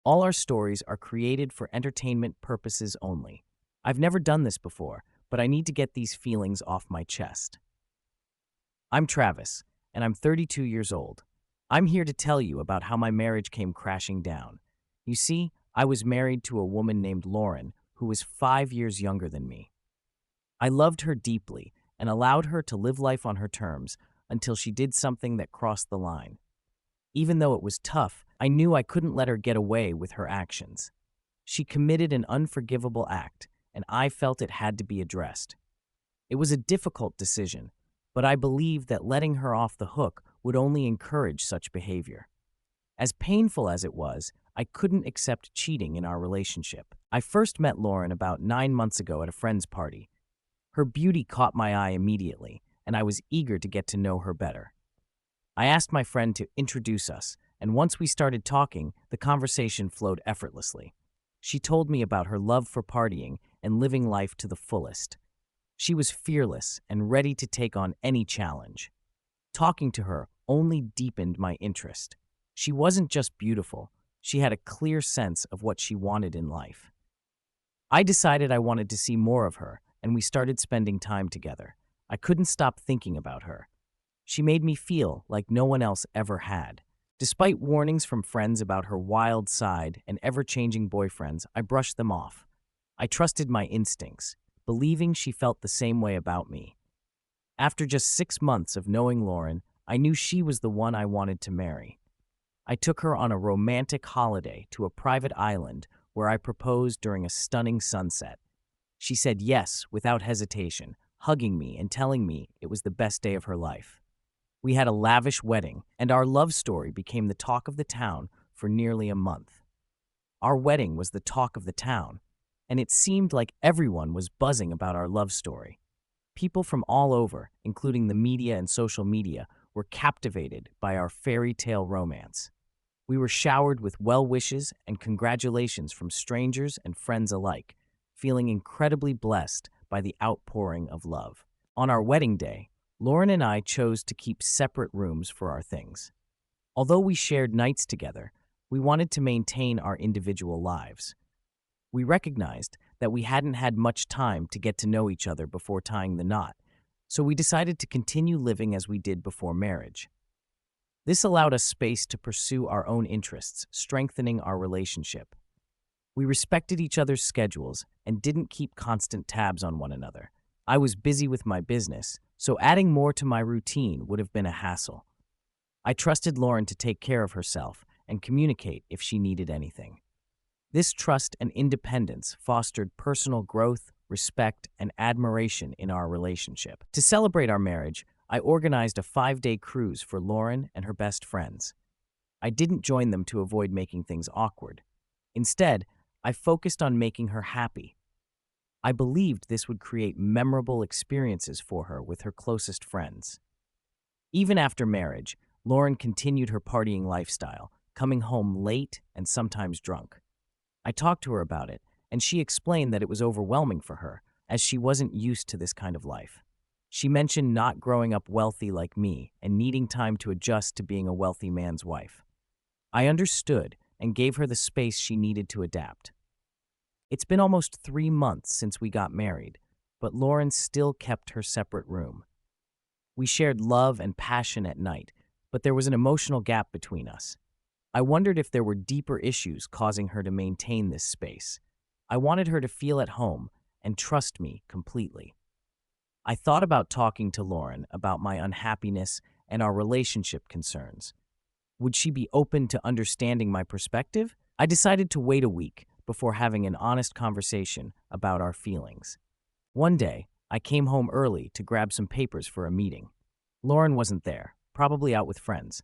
All our stories are created for entertainment purposes only. I've never done this before, but I need to get these feelings off my chest. I'm Travis, and I'm 32 years old. I'm here to tell you about how my marriage came crashing down. You see, I was married to a woman named Lauren, who was 5 years younger than me. I loved her deeply and allowed her to live life on her terms until she did something that crossed the line. Even though it was tough, I knew I couldn't let her get away with her actions. She committed an unforgivable act, and I felt it had to be addressed. It was a difficult decision, but I believed that letting her off the hook would only encourage such behavior. As painful as it was, I couldn't accept cheating in our relationship. I first met Lauren about 9 months ago at a friend's party. Her beauty caught my eye immediately, and I was eager to get to know her better. I asked my friend to introduce us, and once we started talking, the conversation flowed effortlessly. She told me about her love for partying and living life to the fullest. She was fearless and ready to take on any challenge. Talking to her only deepened my interest. She wasn't just beautiful, she had a clear sense of what she wanted in life. I decided I wanted to see more of her, and we started spending time together. I couldn't stop thinking about her. She made me feel like no one else ever had. Despite warnings from friends about her wild side and ever-changing boyfriends, I brushed them off. I trusted my instincts, believing she felt the same way about me. After just 6 months of knowing Lauren, I knew she was the one I wanted to marry. I took her on a romantic holiday to a private island where I proposed during a stunning sunset. She said yes without hesitation, hugging me and telling me it was the best day of her life. We had a lavish wedding, and our love story became the talk of the town for nearly a month. Our wedding was the talk of the town, and it seemed like everyone was buzzing about our love story. People from all over, including the media and social media, were captivated by our fairy tale romance. We were showered with well wishes and congratulations from strangers and friends alike, feeling incredibly blessed by the outpouring of love. On our wedding day, Lauren and I chose to keep separate rooms for our things. Although we shared nights together, we wanted to maintain our individual lives. We recognized that we hadn't had much time to get to know each other before tying the knot, so we decided to continue living as we did before marriage. This allowed us space to pursue our own interests, strengthening our relationship. We respected each other's schedules and didn't keep constant tabs on one another. I was busy with my business, so adding more to my routine would have been a hassle. I trusted Lauren to take care of herself and communicate if she needed anything. This trust and independence fostered personal growth, respect, and admiration in our relationship. To celebrate our marriage, I organized a 5-day cruise for Lauren and her best friends. I didn't join them to avoid making things awkward. Instead, I focused on making her happy. I believed this would create memorable experiences for her with her closest friends. Even after marriage, Lauren continued her partying lifestyle, coming home late and sometimes drunk. I talked to her about it, and she explained that it was overwhelming for her, as she wasn't used to this kind of life. She mentioned not growing up wealthy like me and needing time to adjust to being a wealthy man's wife. I understood and gave her the space she needed to adapt. It's been almost 3 months since we got married, but Lauren still kept her separate room. We shared love and passion at night, but there was an emotional gap between us. I wondered if there were deeper issues causing her to maintain this space. I wanted her to feel at home and trust me completely. I thought about talking to Lauren about my unhappiness and our relationship concerns. Would she be open to understanding my perspective? I decided to wait a week before having an honest conversation about our feelings. One day, I came home early to grab some papers for a meeting. Lauren wasn't there, probably out with friends.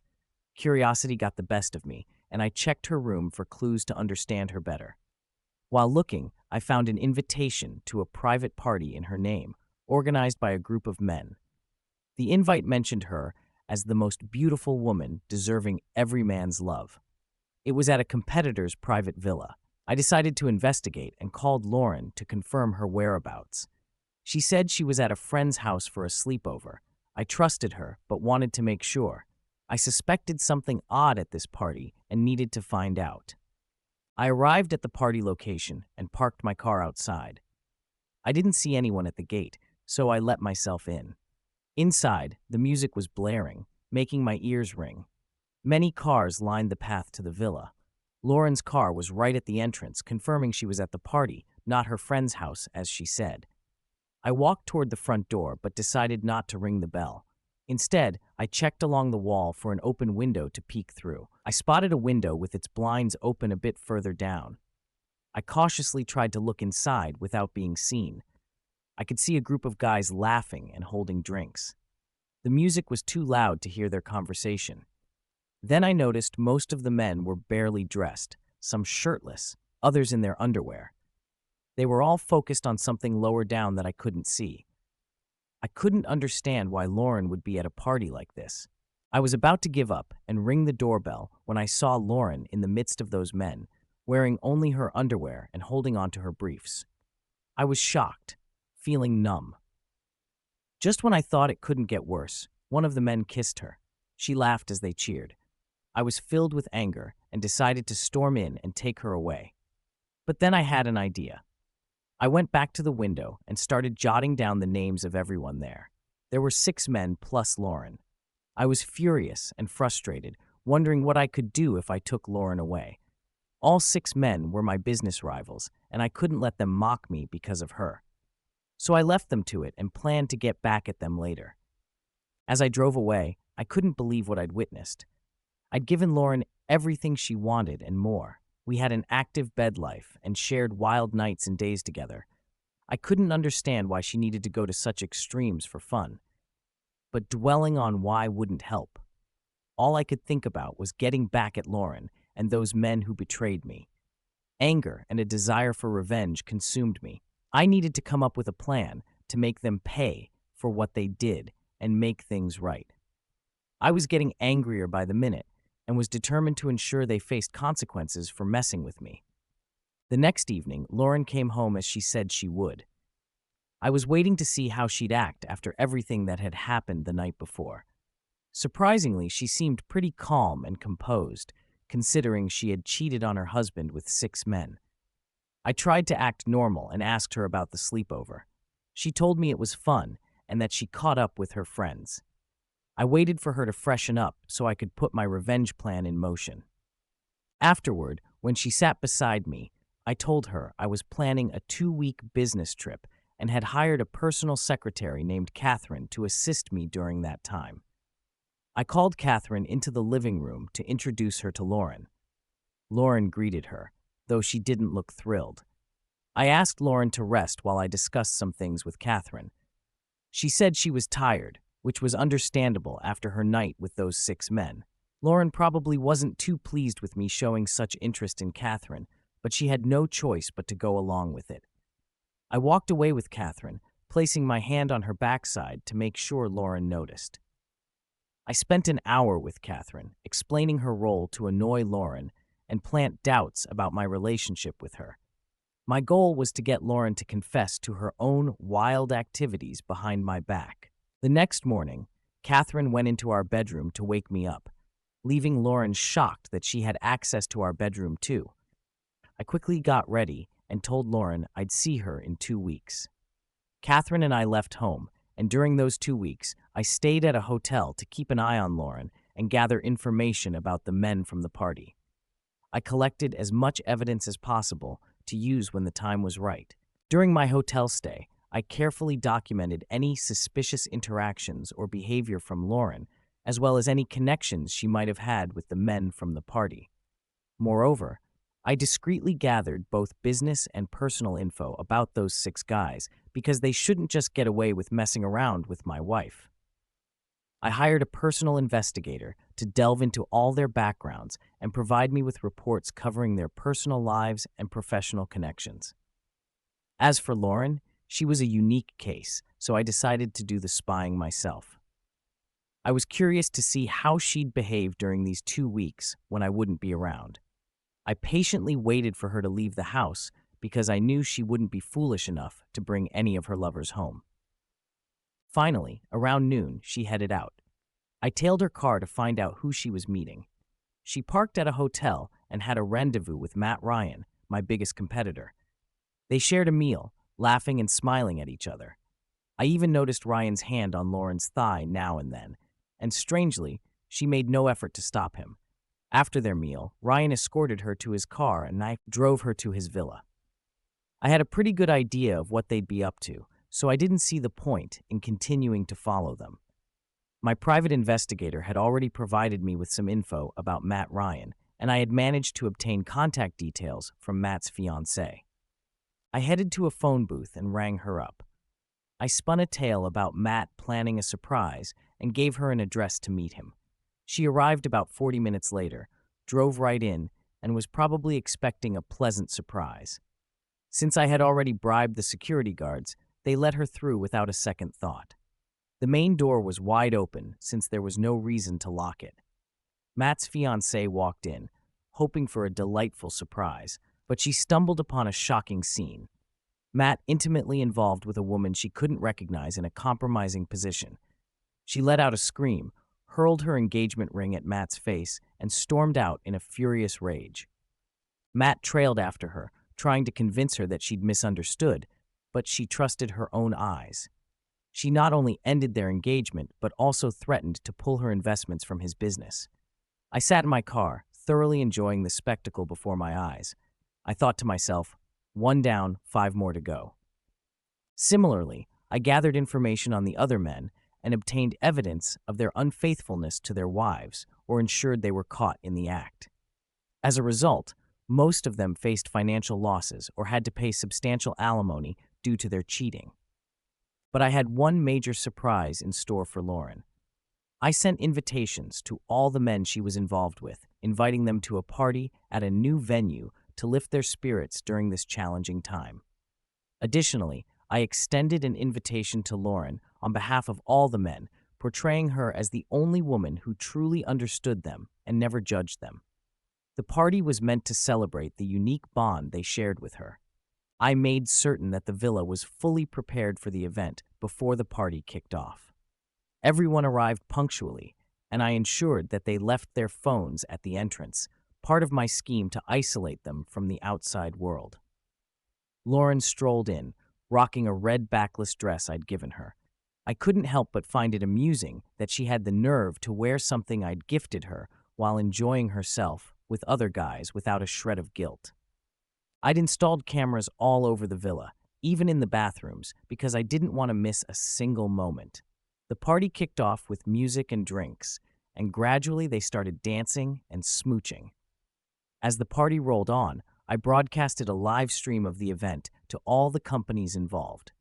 Curiosity got the best of me, and I checked her room for clues to understand her better. While looking, I found an invitation to a private party in her name, organized by a group of men. The invite mentioned her as the most beautiful woman deserving every man's love. It was at a competitor's private villa. I decided to investigate and called Lauren to confirm her whereabouts. She said she was at a friend's house for a sleepover. I trusted her, but wanted to make sure. I suspected something odd at this party and needed to find out. I arrived at the party location and parked my car outside. I didn't see anyone at the gate, so I let myself in. Inside, the music was blaring, making my ears ring. Many cars lined the path to the villa. Lauren's car was right at the entrance, confirming she was at the party, not her friend's house, as she said. I walked toward the front door, but decided not to ring the bell. Instead, I checked along the wall for an open window to peek through. I spotted a window with its blinds open a bit further down. I cautiously tried to look inside without being seen. I could see a group of guys laughing and holding drinks. The music was too loud to hear their conversation. Then I noticed most of the men were barely dressed, some shirtless, others in their underwear. They were all focused on something lower down that I couldn't see. I couldn't understand why Lauren would be at a party like this. I was about to give up and ring the doorbell when I saw Lauren in the midst of those men, wearing only her underwear and holding onto her briefs. I was shocked, feeling numb. Just when I thought it couldn't get worse, one of the men kissed her. She laughed as they cheered. I was filled with anger and decided to storm in and take her away. But then I had an idea. I went back to the window and started jotting down the names of everyone there. There were 6 men plus Lauren. I was furious and frustrated, wondering what I could do if I took Lauren away. All 6 men were my business rivals, and I couldn't let them mock me because of her. So I left them to it and planned to get back at them later. As I drove away, I couldn't believe what I'd witnessed. I'd given Lauren everything she wanted and more. We had an active bed life and shared wild nights and days together. I couldn't understand why she needed to go to such extremes for fun. But dwelling on why wouldn't help. All I could think about was getting back at Lauren and those men who betrayed me. Anger and a desire for revenge consumed me. I needed to come up with a plan to make them pay for what they did and make things right. I was getting angrier by the minute and was determined to ensure they faced consequences for messing with me. The next evening, Lauren came home as she said she would. I was waiting to see how she'd act after everything that had happened the night before. Surprisingly, she seemed pretty calm and composed, considering she had cheated on her husband with 6 men. I tried to act normal and asked her about the sleepover. She told me it was fun and that she caught up with her friends. I waited for her to freshen up so I could put my revenge plan in motion. Afterward, when she sat beside me, I told her I was planning a 2-week business trip and had hired a personal secretary named Catherine to assist me during that time. I called Catherine into the living room to introduce her to Lauren. Lauren greeted her, though she didn't look thrilled. I asked Lauren to rest while I discussed some things with Catherine. She said she was tired, which was understandable after her night with those 6 men. Lauren probably wasn't too pleased with me showing such interest in Catherine, but she had no choice but to go along with it. I walked away with Catherine, placing my hand on her backside to make sure Lauren noticed. I spent an hour with Catherine, explaining her role to annoy Lauren and plant doubts about my relationship with her. My goal was to get Lauren to confess to her own wild activities behind my back. The next morning, Catherine went into our bedroom to wake me up, leaving Lauren shocked that she had access to our bedroom too. I quickly got ready and told Lauren I'd see her in 2 weeks. Catherine and I left home, and during those 2 weeks, I stayed at a hotel to keep an eye on Lauren and gather information about the men from the party. I collected as much evidence as possible to use when the time was right. During my hotel stay, I carefully documented any suspicious interactions or behavior from Lauren, as well as any connections she might have had with the men from the party. Moreover, I discreetly gathered both business and personal info about those 6 guys because they shouldn't just get away with messing around with my wife. I hired a personal investigator to delve into all their backgrounds and provide me with reports covering their personal lives and professional connections. As for Lauren, she was a unique case, so I decided to do the spying myself. I was curious to see how she'd behave during these 2 weeks when I wouldn't be around. I patiently waited for her to leave the house because I knew she wouldn't be foolish enough to bring any of her lovers home. Finally, around noon, she headed out. I tailed her car to find out who she was meeting. she parked at a hotel and had a rendezvous with Matt Ryan, my biggest competitor. They shared a meal, laughing and smiling at each other. I even noticed Ryan's hand on Lauren's thigh now and then, and strangely, she made no effort to stop him. After their meal, Ryan escorted her to his car and I drove her to his villa. I had a pretty good idea of what they'd be up to, so I didn't see the point in continuing to follow them. My private investigator had already provided me with some info about Matt Ryan, and I had managed to obtain contact details from Matt's fiancée. I headed to a phone booth and rang her up. I spun a tale about Matt planning a surprise and gave her an address to meet him. She arrived about 40 minutes later, drove right in, and was probably expecting a pleasant surprise. Since I had already bribed the security guards, they let her through without a second thought. The main door was wide open since there was no reason to lock it. Matt's fiancée walked in, hoping for a delightful surprise, but she stumbled upon a shocking scene. Matt intimately involved with a woman she couldn't recognize in a compromising position. She let out a scream, hurled her engagement ring at Matt's face, and stormed out in a furious rage. Matt trailed after her, trying to convince her that she'd misunderstood, but she trusted her own eyes. She not only ended their engagement, but also threatened to pull her investments from his business. I sat in my car, thoroughly enjoying the spectacle before my eyes. I thought to myself, 1 down, 5 more to go. Similarly, I gathered information on the other men and obtained evidence of their unfaithfulness to their wives or ensured they were caught in the act. As a result, most of them faced financial losses or had to pay substantial alimony due to their cheating. But I had one major surprise in store for Lauren. I sent invitations to all the men she was involved with, inviting them to a party at a new venue to lift their spirits during this challenging time. Additionally, I extended an invitation to Lauren on behalf of all the men, portraying her as the only woman who truly understood them and never judged them. The party was meant to celebrate the unique bond they shared with her. I made certain that the villa was fully prepared for the event before the party kicked off. Everyone arrived punctually, and I ensured that they left their phones at the entrance, part of my scheme to isolate them from the outside world. Lauren strolled in, rocking a red backless dress I'd given her. I couldn't help but find it amusing that she had the nerve to wear something I'd gifted her while enjoying herself with other guys without a shred of guilt. I'd installed cameras all over the villa, even in the bathrooms, because I didn't want to miss a single moment. The party kicked off with music and drinks, and gradually they started dancing and smooching. As the party rolled on, I broadcasted a live stream of the event to all the companies involved.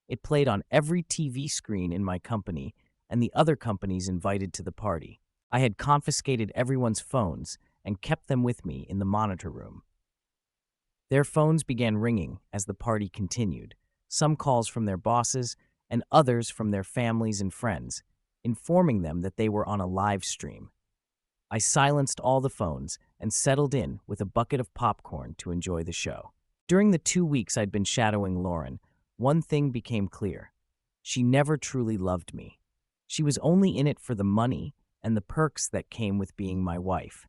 It played on every TV screen in my company and the other companies invited to the party. I had confiscated everyone's phones and kept them with me in the monitor room. Their phones began ringing as the party continued, some calls from their bosses and others from their families and friends, informing them that they were on a live stream. I silenced all the phones and settled in with a bucket of popcorn to enjoy the show. During the 2 weeks I'd been shadowing Lauren, one thing became clear. She never truly loved me. She was only in it for the money and the perks that came with being my wife.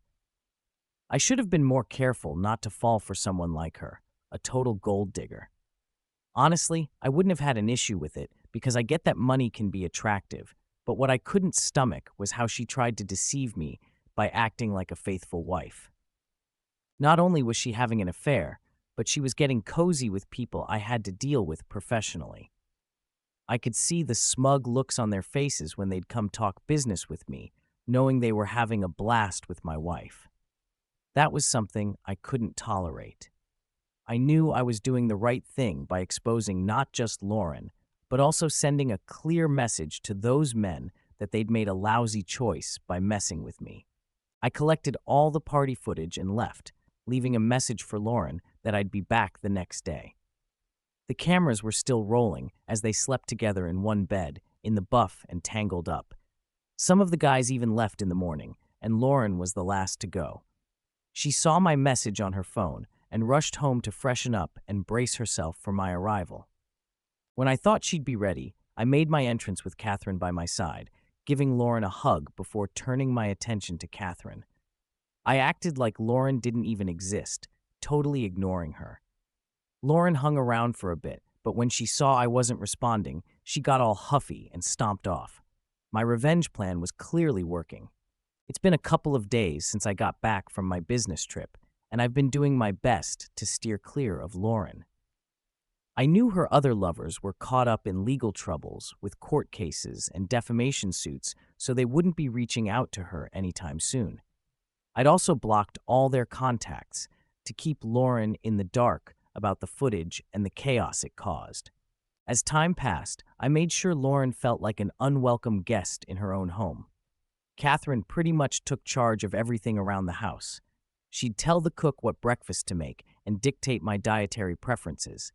I should have been more careful not to fall for someone like her, a total gold digger. Honestly, I wouldn't have had an issue with it because I get that money can be attractive, but what I couldn't stomach was how she tried to deceive me by acting like a faithful wife. Not only was she having an affair, but she was getting cozy with people I had to deal with professionally. I could see the smug looks on their faces when they'd come talk business with me, knowing they were having a blast with my wife. That was something I couldn't tolerate. I knew I was doing the right thing by exposing not just Lauren, but also sending a clear message to those men that they'd made a lousy choice by messing with me. I collected all the party footage and left, leaving a message for Lauren that I'd be back the next day. The cameras were still rolling as they slept together in one bed, in the buff and tangled up. Some of the guys even left in the morning, and Lauren was the last to go. She saw my message on her phone and rushed home to freshen up and brace herself for my arrival. When I thought she'd be ready, I made my entrance with Catherine by my side, giving Lauren a hug before turning my attention to Catherine. I acted like Lauren didn't even exist, totally ignoring her. Lauren hung around for a bit, but when she saw I wasn't responding, she got all huffy and stomped off. My revenge plan was clearly working. It's been a couple of days since I got back from my business trip, and I've been doing my best to steer clear of Lauren. I knew her other lovers were caught up in legal troubles with court cases and defamation suits, so they wouldn't be reaching out to her anytime soon. I'd also blocked all their contacts to keep Lauren in the dark about the footage and the chaos it caused. As time passed, I made sure Lauren felt like an unwelcome guest in her own home. Catherine pretty much took charge of everything around the house. She'd tell the cook what breakfast to make and dictate my dietary preferences.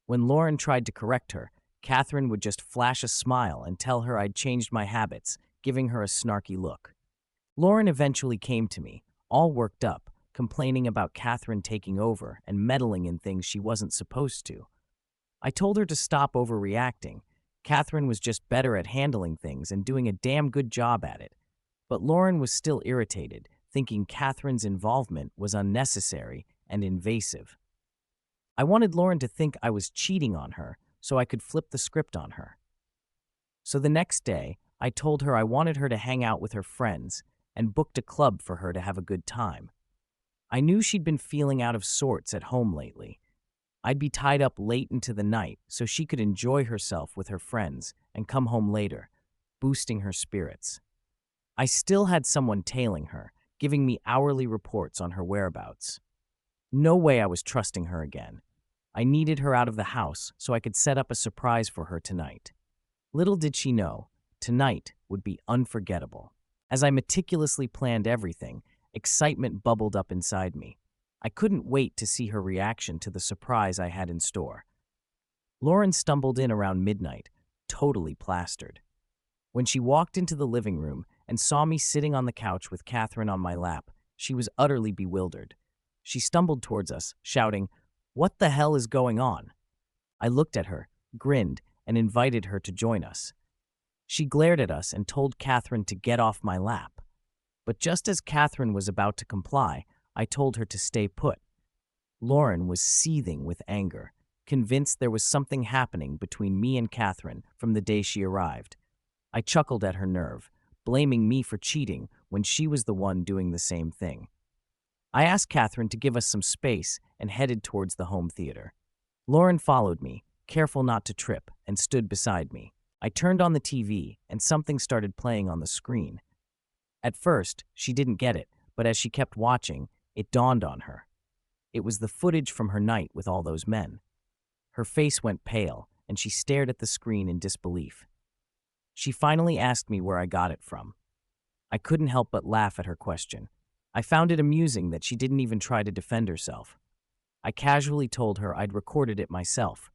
When Lauren tried to correct her, Catherine would just flash a smile and tell her I'd changed my habits, giving her a snarky look. Lauren eventually came to me, all worked up, complaining about Catherine taking over and meddling in things she wasn't supposed to. I told her to stop overreacting. Catherine was just better at handling things and doing a damn good job at it. But Lauren was still irritated, thinking Catherine's involvement was unnecessary and invasive. I wanted Lauren to think I was cheating on her so I could flip the script on her. So the next day, I told her I wanted her to hang out with her friends and booked a club for her to have a good time. I knew she'd been feeling out of sorts at home lately. I'd be tied up late into the night so she could enjoy herself with her friends and come home later, boosting her spirits. I still had someone tailing her, giving me hourly reports on her whereabouts. No way I was trusting her again. I needed her out of the house so I could set up a surprise for her tonight. Little did she know, tonight would be unforgettable. As I meticulously planned everything, excitement bubbled up inside me. I couldn't wait to see her reaction to the surprise I had in store. Lauren stumbled in around midnight, totally plastered. When she walked into the living room and saw me sitting on the couch with Catherine on my lap, she was utterly bewildered. She stumbled towards us, shouting, "What the hell is going on?" I looked at her, grinned, and invited her to join us. She glared at us and told Catherine to get off my lap. But just as Catherine was about to comply, I told her to stay put. Lauren was seething with anger, convinced there was something happening between me and Catherine from the day she arrived. I chuckled at her nerve, blaming me for cheating when she was the one doing the same thing. I asked Catherine to give us some space and headed towards the home theater. Lauren followed me, careful not to trip, and stood beside me. I turned on the TV, and something started playing on the screen. At first, she didn't get it, but as she kept watching, it dawned on her. It was the footage from her night with all those men. Her face went pale, and she stared at the screen in disbelief. She finally asked me where I got it from. I couldn't help but laugh at her question. I found it amusing that she didn't even try to defend herself. I casually told her I'd recorded it myself.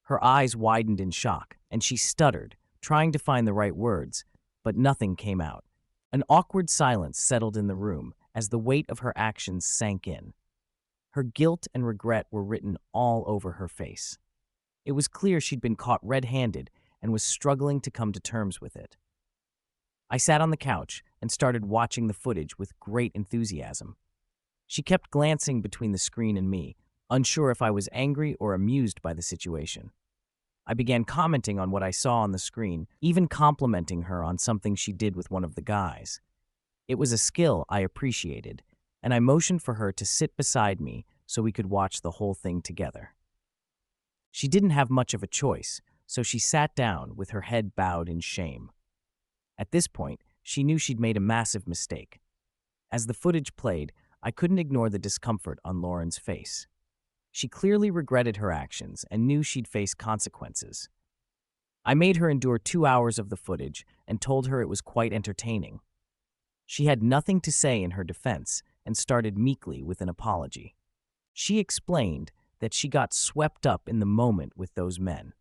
Her eyes widened in shock, and she stuttered, trying to find the right words, but nothing came out. An awkward silence settled in the room as the weight of her actions sank in. Her guilt and regret were written all over her face. It was clear she'd been caught red-handed and was struggling to come to terms with it. I sat on the couch and started watching the footage with great enthusiasm. She kept glancing between the screen and me, unsure if I was angry or amused by the situation. I began commenting on what I saw on the screen, even complimenting her on something she did with one of the guys. It was a skill I appreciated, and I motioned for her to sit beside me so we could watch the whole thing together. She didn't have much of a choice, so she sat down with her head bowed in shame. At this point, she knew she'd made a massive mistake. As the footage played, I couldn't ignore the discomfort on Lauren's face. She clearly regretted her actions and knew she'd face consequences. I made her endure 2 hours of the footage and told her it was quite entertaining. She had nothing to say in her defense and started meekly with an apology. She explained that she got swept up in the moment with those men.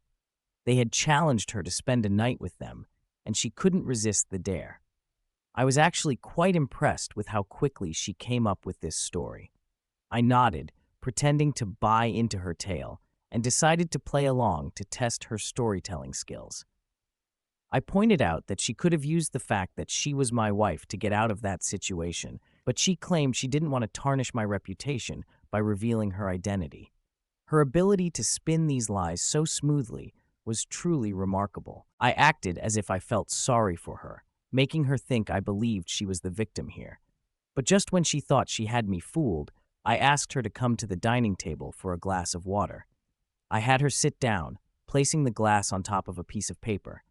They had challenged her to spend a night with them, and she couldn't resist the dare. I was actually quite impressed with how quickly she came up with this story. I nodded, pretending to buy into her tale, and decided to play along to test her storytelling skills. I pointed out that she could have used the fact that she was my wife to get out of that situation, but she claimed she didn't want to tarnish my reputation by revealing her identity. Her ability to spin these lies so smoothly was truly remarkable. I acted as if I felt sorry for her, making her think I believed she was the victim here. But just when she thought she had me fooled, I asked her to come to the dining table for a glass of water. I had her sit down, placing the glass on top of a piece of paper.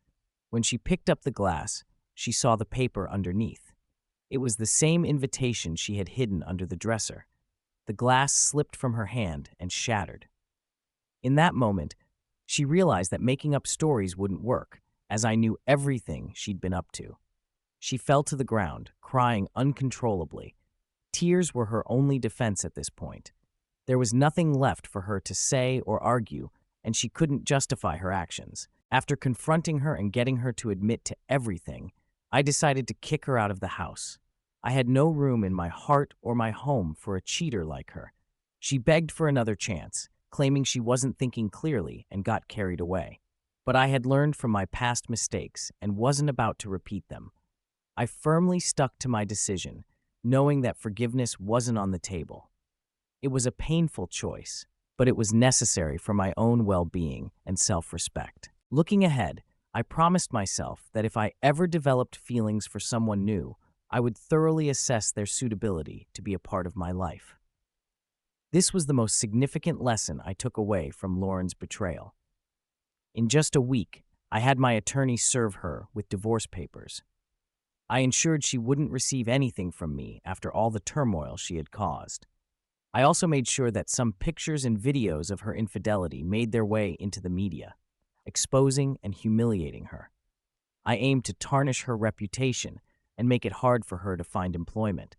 When she picked up the glass, she saw the paper underneath. It was the same invitation she had hidden under the dresser. The glass slipped from her hand and shattered. In that moment, she realized that making up stories wouldn't work, as I knew everything she'd been up to. She fell to the ground, crying uncontrollably. Tears were her only defense at this point. There was nothing left for her to say or argue, and she couldn't justify her actions. After confronting her and getting her to admit to everything, I decided to kick her out of the house. I had no room in my heart or my home for a cheater like her. She begged for another chance, claiming she wasn't thinking clearly and got carried away. But I had learned from my past mistakes and wasn't about to repeat them. I firmly stuck to my decision, knowing that forgiveness wasn't on the table. It was a painful choice, but it was necessary for my own well-being and self-respect. Looking ahead, I promised myself that if I ever developed feelings for someone new, I would thoroughly assess their suitability to be a part of my life. This was the most significant lesson I took away from Lauren's betrayal. In just a week, I had my attorney serve her with divorce papers. I ensured she wouldn't receive anything from me after all the turmoil she had caused. I also made sure that some pictures and videos of her infidelity made their way into the media, exposing and humiliating her. I aimed to tarnish her reputation and make it hard for her to find employment.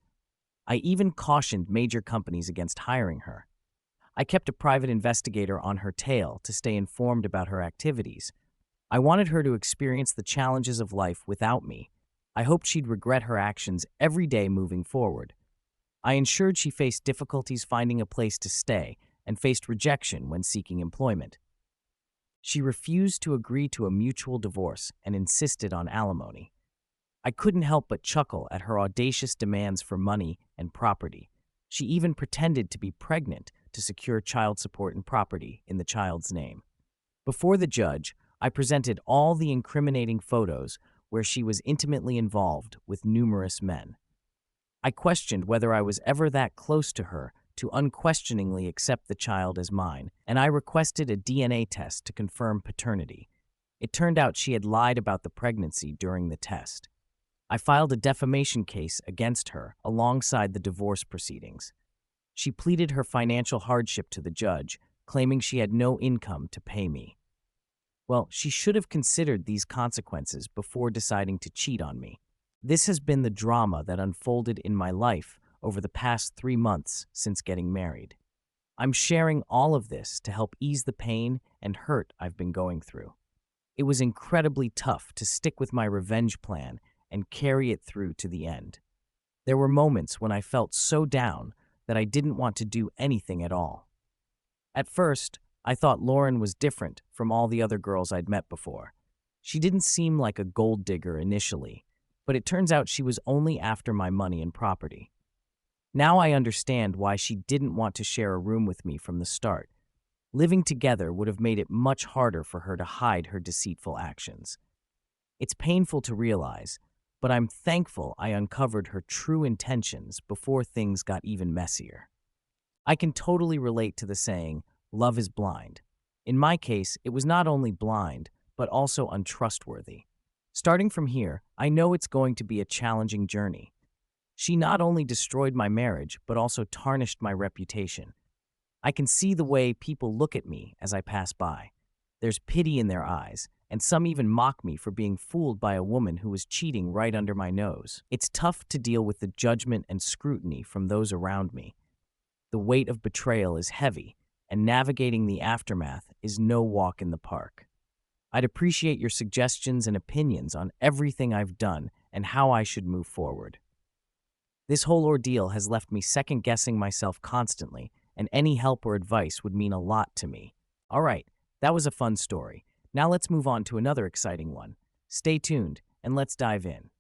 I even cautioned major companies against hiring her. I kept a private investigator on her tail to stay informed about her activities. I wanted her to experience the challenges of life without me. I hoped she'd regret her actions every day moving forward. I ensured she faced difficulties finding a place to stay and faced rejection when seeking employment. She refused to agree to a mutual divorce and insisted on alimony. I couldn't help but chuckle at her audacious demands for money and property. She even pretended to be pregnant to secure child support and property in the child's name. Before the judge, I presented all the incriminating photos where she was intimately involved with numerous men. I questioned whether I was ever that close to her to unquestioningly accept the child as mine, and I requested a DNA test to confirm paternity. It turned out she had lied about the pregnancy during the test. I filed a defamation case against her alongside the divorce proceedings. She pleaded her financial hardship to the judge, claiming she had no income to pay me. Well, she should have considered these consequences before deciding to cheat on me. This has been the drama that unfolded in my life over the past 3 months since getting married. I'm sharing all of this to help ease the pain and hurt I've been going through. It was incredibly tough to stick with my revenge plan and carry it through to the end. There were moments when I felt so down that I didn't want to do anything at all. At first, I thought Lauren was different from all the other girls I'd met before. She didn't seem like a gold digger initially, but it turns out she was only after my money and property. Now I understand why she didn't want to share a room with me from the start. Living together would have made it much harder for her to hide her deceitful actions. It's painful to realize, but I'm thankful I uncovered her true intentions before things got even messier. I can totally relate to the saying, "Love is blind." In my case, it was not only blind, but also untrustworthy. Starting from here, I know it's going to be a challenging journey. She not only destroyed my marriage, but also tarnished my reputation. I can see the way people look at me as I pass by. There's pity in their eyes, and some even mock me for being fooled by a woman who was cheating right under my nose. It's tough to deal with the judgment and scrutiny from those around me. The weight of betrayal is heavy, and navigating the aftermath is no walk in the park. I'd appreciate your suggestions and opinions on everything I've done and how I should move forward. This whole ordeal has left me second-guessing myself constantly, and any help or advice would mean a lot to me. All right, that was a fun story. Now let's move on to another exciting one. Stay tuned, and let's dive in.